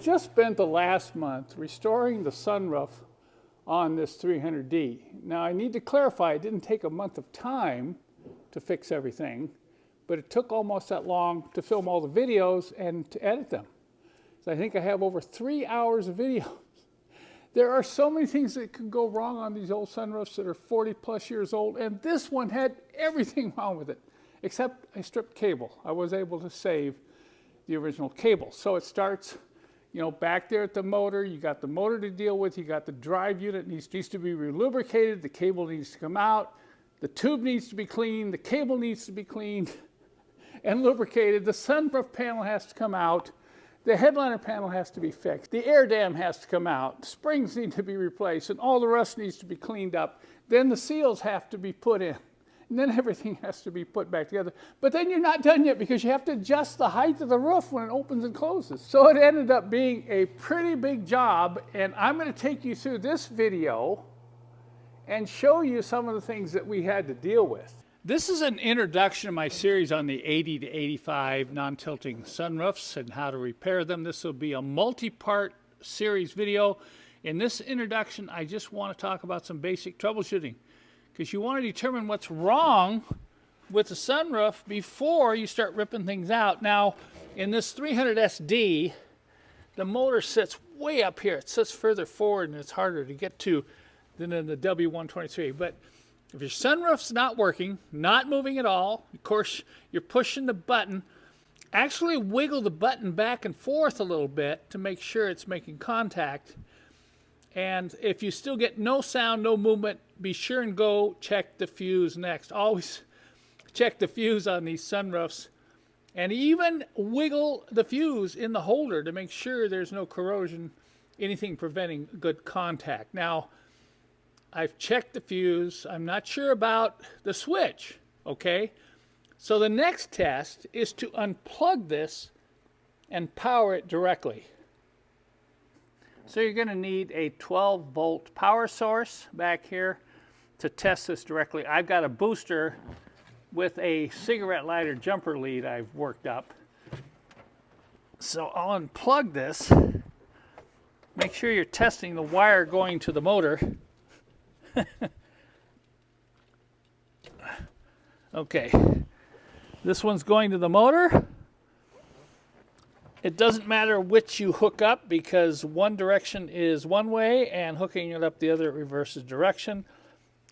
just spent the last month restoring the sunroof on this 300D. Now I need to clarify, it didn't take a month of time to fix everything, but it took almost that long to film all the videos and to edit them. So I think I have over 3 hours of video. There are so many things that could go wrong on these old sunroofs that are 40 plus years old, and this one had everything wrong with it, except I stripped cable. I was able to save the original cable. So it starts, you know, back there at the motor. You got the motor to deal with. You got the drive unit needs to be relubricated. The cable needs to come out. The tube needs to be cleaned. The cable needs to be cleaned and lubricated. The sunroof panel has to come out. The headliner panel has to be fixed. The air dam has to come out. The springs need to be replaced, and all the rust needs to be cleaned up. Then the seals have to be put in. And then everything has to be put back together. But then you're not done yet because you have to adjust the height of the roof when it opens and closes. So it ended up being a pretty big job, and I'm going to take you through this video and show you some of the things that we had to deal with. This is an introduction to my series on the 80 to 85 non-tilting sunroofs and how to repair them. This will be a multi-part series video. In this introduction, I just want to talk about some basic troubleshooting, because you want to determine what's wrong with the sunroof before you start ripping things out. Now, in this 300SD, the motor sits way up here. It sits further forward and it's harder to get to than in the W123. But if your sunroof's not working, not moving at all, of course, you're pushing the button, actually wiggle the button back and forth a little bit to make sure it's making contact. And if you still get no sound, no movement, be sure and go check the fuse next. Always check the fuse on these sunroofs, and even wiggle the fuse in the holder to make sure there's no corrosion, anything preventing good contact. Now, I've checked the fuse. I'm not sure about the switch, okay? So the next test is to unplug this and power it directly. So you're going to need a 12-volt power source back here to test this directly. I've got a booster with a cigarette lighter jumper lead I've worked up. So I'll unplug this. Make sure you're testing the wire going to the motor. Okay, this one's going to the motor. It doesn't matter which you hook up, because one direction is one way and hooking it up the other reverses direction.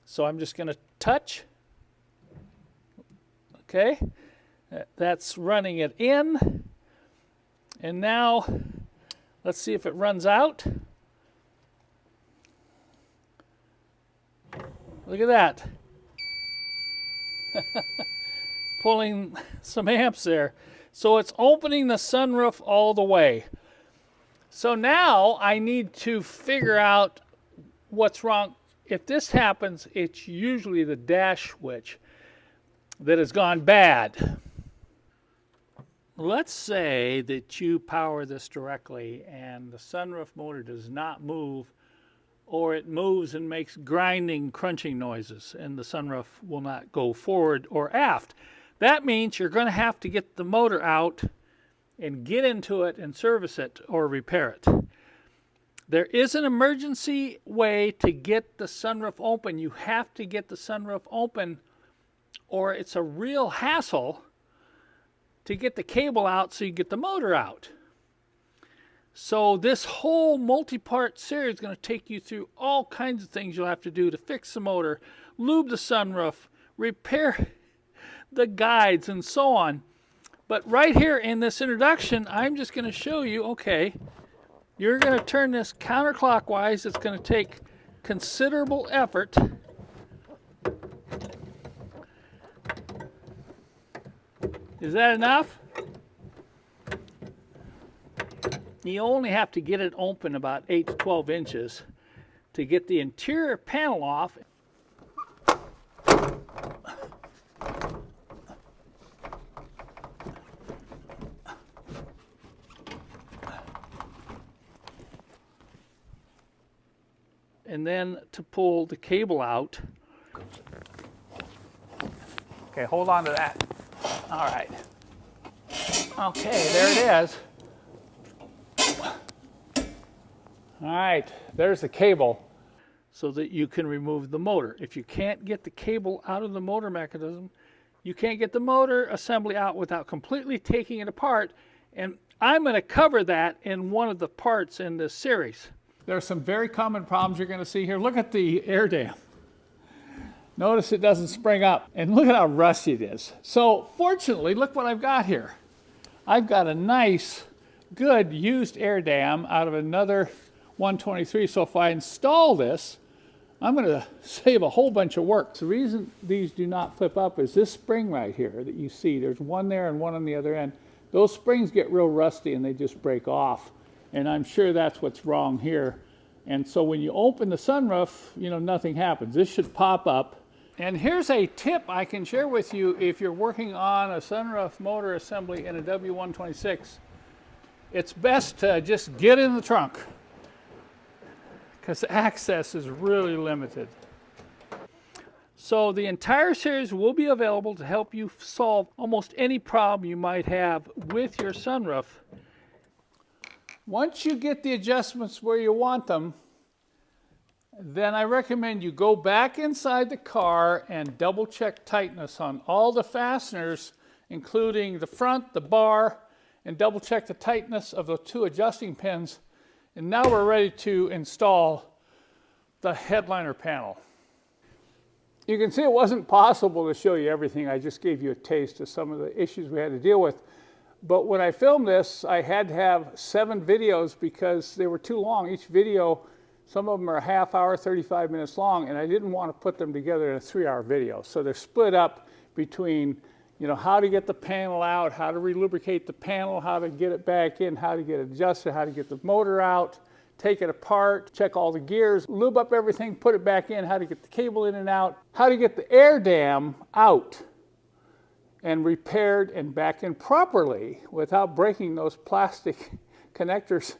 So I'm just going to touch. Okay, that's running it in. And now let's see if it runs out. Look at that. Pulling some amps there. So it's opening the sunroof all the way. So now I need to figure out what's wrong. If this happens, it's usually the dash switch that has gone bad. Let's say that you power this directly and the sunroof motor does not move, or it moves and makes grinding, crunching noises, and the sunroof will not go forward or aft. That means you're going to have to get the motor out and get into it and service it or repair it. There is an emergency way to get the sunroof open. You have to get the sunroof open, or it's a real hassle to get the cable out so you get the motor out. So this whole multi-part series is going to take you through all kinds of things you'll have to do to fix the motor, lube the sunroof, repair the guides, and so on. But right here in this introduction, I'm just going to show you, okay, you're going to turn this counterclockwise. It's going to take considerable effort. Is that enough? You only have to get it open about 8 to 12 inches to get the interior panel off. And then to pull the cable out. Okay, hold on to that. All right. Okay, there it is. All right, there's the cable so that you can remove the motor. If you can't get the cable out of the motor mechanism, you can't get the motor assembly out without completely taking it apart. And I'm going to cover that in one of the parts in this series. There are some very common problems you're going to see here. Look at the air dam. Notice it doesn't spring up. And look at how rusty it is. So fortunately, look what I've got here. I've got a nice, good used air dam out of another 123. So if I install this, I'm going to save a whole bunch of work. The reason these do not flip up is this spring right here that you see. There's one there and one on the other end. Those springs get real rusty and they just break off. And I'm sure that's what's wrong here. And so when you open the sunroof, you know, nothing happens. This should pop up. And here's a tip I can share with you if you're working on a sunroof motor assembly in a W126. It's best to just get in the trunk, because access is really limited. So the entire series will be available to help you solve almost any problem you might have with your sunroof. Once you get the adjustments where you want them, then I recommend you go back inside the car and double check tightness on all the fasteners, including the front, the bar, and double check the tightness of the two adjusting pins. And now we're ready to install the headliner panel. You can see it wasn't possible to show you everything. I just gave you a taste of some of the issues we had to deal with. But when I filmed this, I had to have 7 videos because they were too long. Each video, some of them are a half hour, 35 minutes long, and I didn't want to put them together in a 3-hour video. So they're split up between, you know, how to get the panel out, how to relubricate the panel, how to get it back in, how to get it adjusted, how to get the motor out, take it apart, check all the gears, lube up everything, put it back in, how to get the cable in and out, how to get the air dam out and repaired and back in properly without breaking those plastic connectors,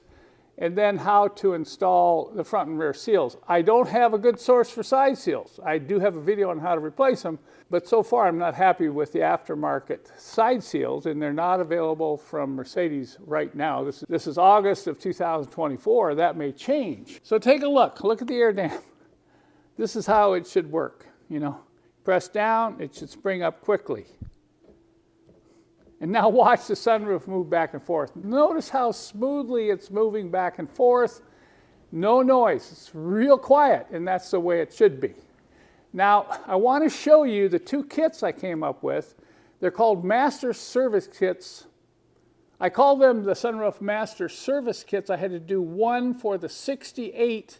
and then how to install the front and rear seals. I don't have a good source for side seals. I do have a video on how to replace them, but so far I'm not happy with the aftermarket side seals, and they're not available from Mercedes right now. This is August of 2024. That may change. So take a look. Look at the air dam. This is how it should work. You know, press down, it should spring up quickly. And now watch the sunroof move back and forth. Notice how smoothly it's moving back and forth. No noise. It's real quiet, and that's the way it should be. Now, I want to show you the 2 kits I came up with. They're called Master Service Kits. I call them the Sunroof Master Service Kits. I had to do one for the 68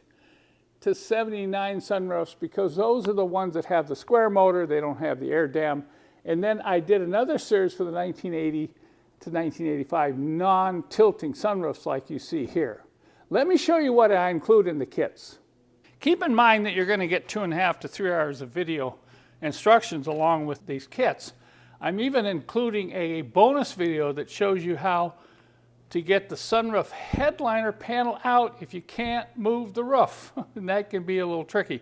to 79 sunroofs because those are the ones that have the square motor. They don't have the air dam. And then I did another series for the 1980 to 1985 non-tilting sunroofs like you see here. Let me show you what I include in the kits. Keep in mind that you're going to get 2.5 to 3 hours of video instructions along with these kits. I'm even including a bonus video that shows you how to get the sunroof headliner panel out if you can't move the roof. And that can be a little tricky.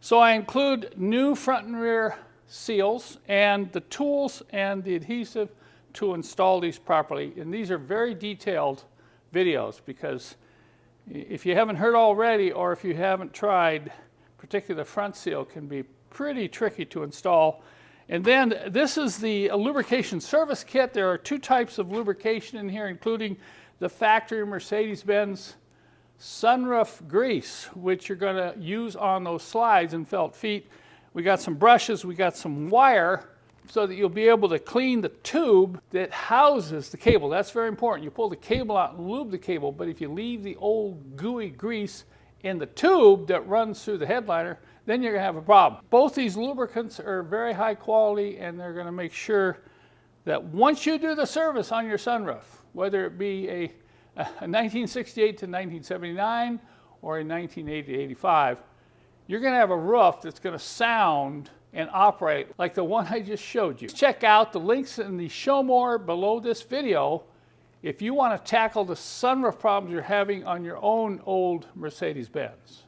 So I include new front and rear seals and the tools and the adhesive to install these properly. And these are very detailed videos because if you haven't heard already, or if you haven't tried, particularly the front seal can be pretty tricky to install. And then this is the lubrication service kit. There are 2 types of lubrication in here, including the factory Mercedes-Benz sunroof grease, which you're going to use on those slides and felt feet. We got some brushes, we got some wire so that you'll be able to clean the tube that houses the cable. That's very important. You pull the cable out and lube the cable, but if you leave the old gooey grease in the tube that runs through the headliner, then you're going to have a problem. Both these lubricants are very high quality, and they're going to make sure that once you do the service on your sunroof, whether it be a 1968 to 1979 or a 1980 to 85, you're going to have a roof that's going to sound and operate like the one I just showed you. Check out the links in the show more below this video if you want to tackle the sunroof problems you're having on your own old Mercedes-Benz.